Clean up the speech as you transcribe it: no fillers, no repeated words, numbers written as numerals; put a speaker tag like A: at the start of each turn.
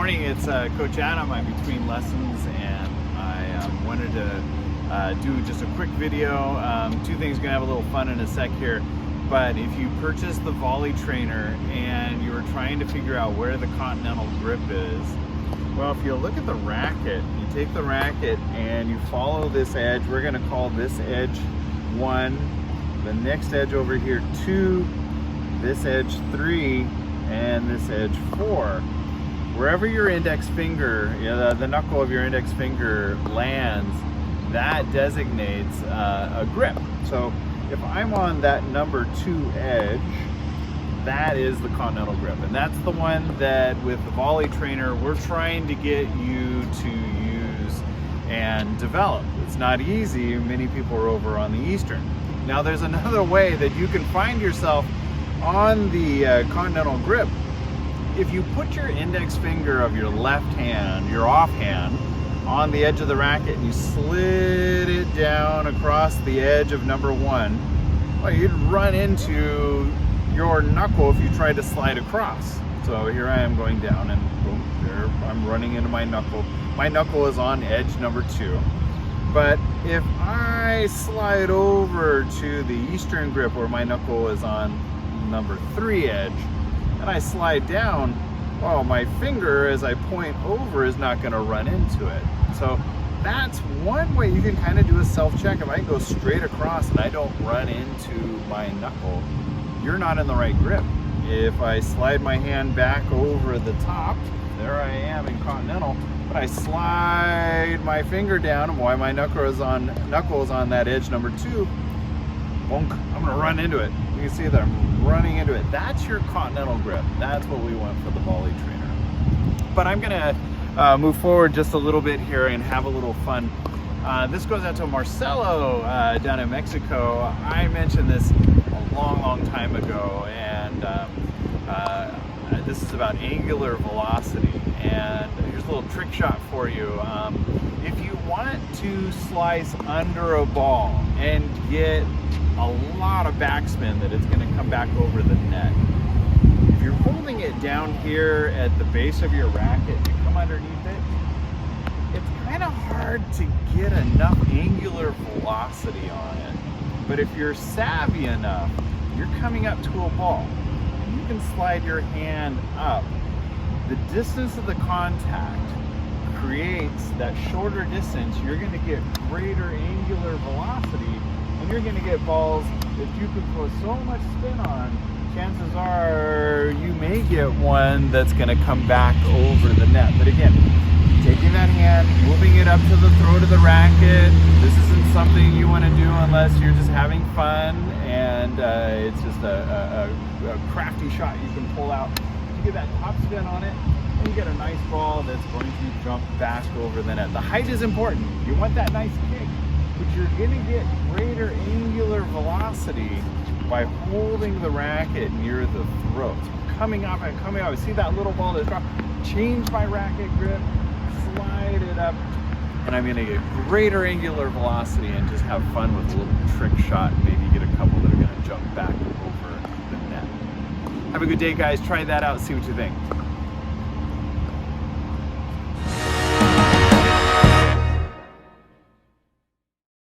A: morning, it's Coach Adam. I'm between lessons and I wanted to do just a quick video. Two things, gonna have a little fun in a sec here. But if you purchase the volley trainer and you were trying to figure out where the continental grip is, well, if you look at the racket, you take the racket and you follow this edge. We're gonna call this edge 1, the next edge over here 2, this edge 3, and this edge 4. Wherever your index finger, the knuckle of your index finger lands, that designates a grip. So if I'm on that number 2 edge, that is the continental grip. And that's the one that with the volley trainer, we're trying to get you to use and develop. It's not easy. Many people are over on the Eastern. Now there's another way that you can find yourself on the continental grip. If you put your index finger of your left hand, your off hand, on the edge of the racket and you slid it down across the edge of number 1, well, you'd run into your knuckle if you tried to slide across. So here I am going down and boom, there I'm running into my knuckle. My knuckle is on edge number 2. But if I slide over to the Eastern grip where my knuckle is on number 3 edge, and I slide down, well, my finger as I point over is not going to run into it. So that's one way you can kind of do a self-check. If I go straight across and I don't run into my knuckle, you're not in the right grip. If I slide my hand back over the top, there I am in continental, but I slide my finger down, and why my knuckle is on that edge number 2, bonk, I'm going to run into it. You can see that I'm running into it. That's your continental grip. That's what we want for the volley trainer. But I'm going to move forward just a little bit here and have a little fun. This goes out to Marcelo down in Mexico. I mentioned this a long time ago, and this is about angular velocity. And here's a little trick shot for you. If you want to slice under a ball and get a lot of backspin that it's going to come back over the net, if you're holding it down here at the base of your racket, you come underneath it, it's kind of hard to get enough angular velocity on it. But if you're savvy enough, you're coming up to a ball, you can slide your hand up. The distance of the contact creates that shorter distance. You're going to get greater angular velocity, and you're going to get balls that you can put so much spin on, chances are you may get one that's going to come back over the net. But again, taking that hand, moving it up to the throat of the racket, this isn't something you want to do unless you're just having fun and it's just a crafty shot you can pull out. You get that top spin on it, and you get a nice ball that's going to jump back over the net. The height is important. You want that nice kick, but you're going to get greater angular velocity by holding the racket near the throat. So coming up and coming up. See that little ball that's dropped? Change my racket grip, slide it up, and I'm going to get greater angular velocity and just have fun with a little trick shot. Maybe get a couple that are going to jump back over the net. Have a good day, guys. Try that out. See what you think.